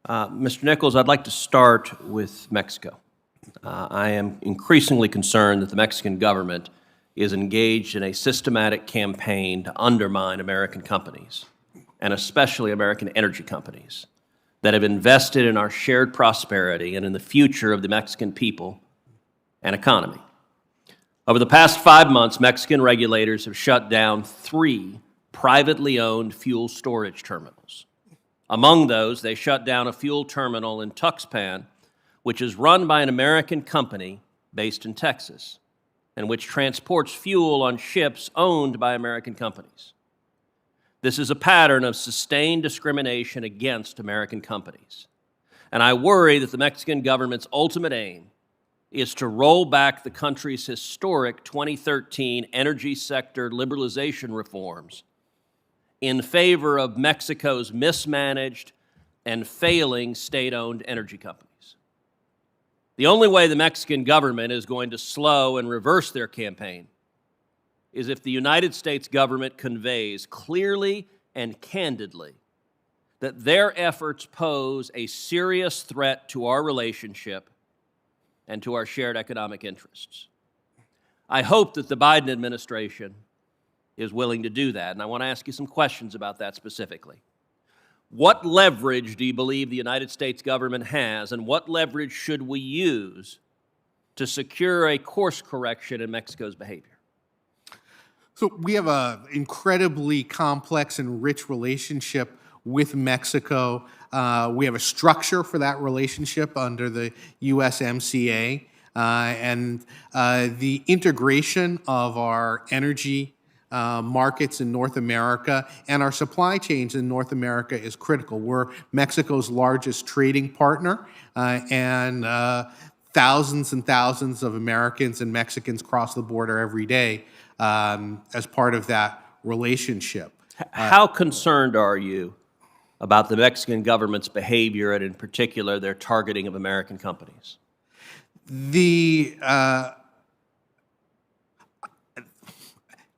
Mr. Nichols, I'd like to start with Mexico. I am increasingly concerned that the Mexican government is engaged in a systematic campaign to undermine American companies, and especially American energy companies, that have invested in our shared prosperity and in the future of the Mexican people and economy. Over the past 5 months, Mexican regulators have shut down 3 privately owned fuel storage terminals. Among those, they shut down a fuel terminal in Tuxpan, which is run by an American company based in Texas, and which transports fuel on ships owned by American companies. This is a pattern of sustained discrimination against American companies. And I worry that the Mexican government's ultimate aim is to roll back the country's historic 2013 energy sector liberalization reforms in favor of Mexico's mismanaged and failing state-owned energy companies. The only way the Mexican government is going to slow and reverse their campaign is if the United States government conveys clearly and candidly that their efforts pose a serious threat to our relationship and to our shared economic interests. I hope that the Biden administration is willing to do that, and I want to ask you some questions about that specifically. What leverage do you believe the United States government has, and what leverage should we use to secure a course correction in Mexico's behavior? So we have an incredibly complex and rich relationship with Mexico. We have a structure for that relationship under the USMCA, and the integration of our energy markets in North America and our supply chains in North America is critical. We're Mexico's largest trading partner, and thousands and thousands of Americans and Mexicans cross the border every day as part of that relationship. How concerned are you about the Mexican government's behavior, and in particular their targeting of American companies?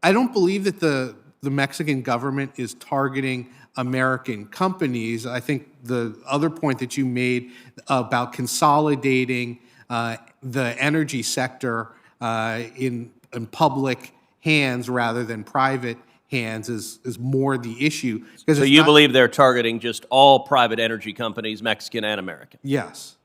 I don't believe that the Mexican government is targeting American companies. I think the other point that you made about consolidating the energy sector in public hands rather than private hands is more the issue. So you believe they're targeting just all private energy companies, Mexican and American? Yes.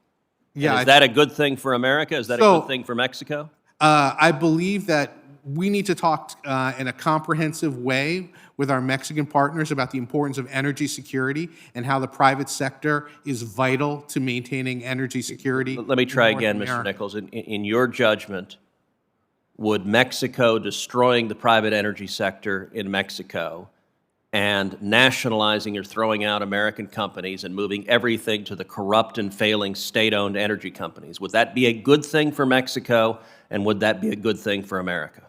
Yeah. And is that a good thing for America? Is that a good thing for Mexico? I believe that we need to talk in a comprehensive way with our Mexican partners about the importance of energy security and how the private sector is vital to maintaining energy security. Let me try again, Mr. Nichols. In your judgment, would Mexico destroying the private energy sector in Mexico and nationalizing or throwing out American companies and moving everything to the corrupt and failing state-owned energy companies, would that be a good thing for Mexico, and would that be a good thing for America?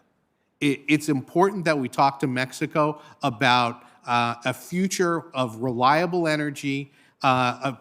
It's important that we talk to Mexico about a future of reliable energy, a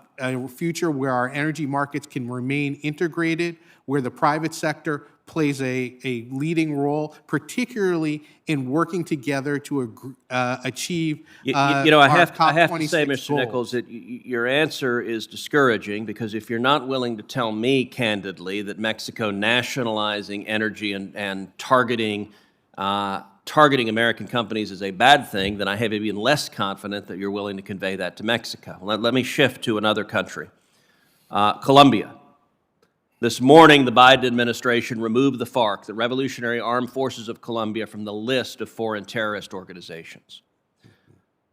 future where our energy markets can remain integrated, where the private sector plays a leading role, particularly in working together to achieve I have to say, Mr. Nichols, that your answer is discouraging, because if you're not willing to tell me candidly that Mexico nationalizing energy and targeting American companies is a bad thing, then I have even less confident that you're willing to convey that to Mexico. Let me shift to another country, Colombia. This morning, the Biden administration removed the FARC, the Revolutionary Armed Forces of Colombia, from the list of foreign terrorist organizations.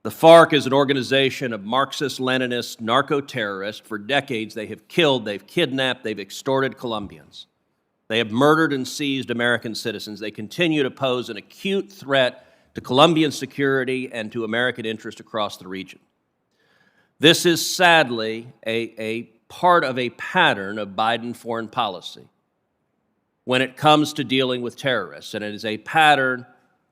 The FARC is an organization of Marxist-Leninist narco-terrorists. For decades, they have killed, they've kidnapped, they've extorted Colombians. They have murdered and seized American citizens. They continue to pose an acute threat to Colombian security and to American interest across the region. This is sadly a part of a pattern of Biden foreign policy when it comes to dealing with terrorists, and it is a pattern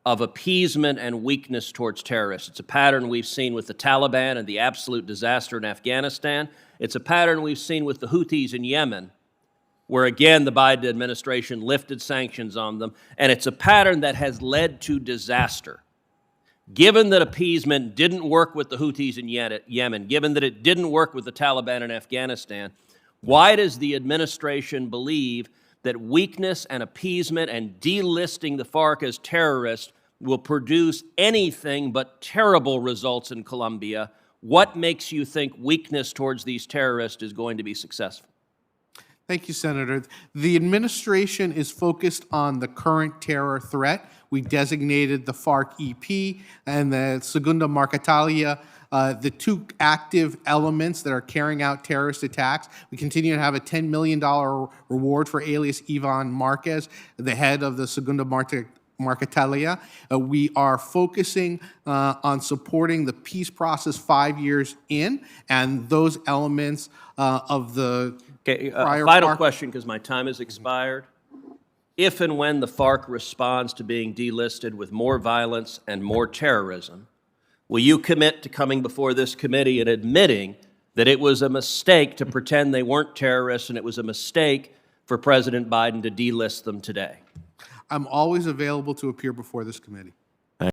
of appeasement and weakness towards terrorists. It's a pattern we've seen with the Taliban and the absolute disaster in Afghanistan. It's a pattern we've seen with the Houthis in Yemen, where again the Biden administration lifted sanctions on them, and it's a pattern that has led to disaster. Given that appeasement didn't work with the Houthis in Yemen, given that it didn't work with the Taliban in Afghanistan, why does the administration believe that weakness and appeasement and delisting the FARC as terrorists will produce anything but terrible results in Colombia? What makes you think weakness towards these terrorists is going to be successful? Thank you, Senator. The administration is focused on the current terror threat. We designated the FARC-EP and the Segunda Marquetalia, the two active elements that are carrying out terrorist attacks. We continue to have a $10 million reward for alias Ivan Marquez, the head of the Segunda Marquetalia. We are focusing on supporting the peace process 5 years in, and those elements of the Okay, prior final FARC question, because my time has expired. If and when the FARC responds to being delisted with more violence and more terrorism, will you commit to coming before this committee and admitting that it was a mistake to pretend they weren't terrorists and it was a mistake for President Biden to delist them today? I'm always available to appear before this committee.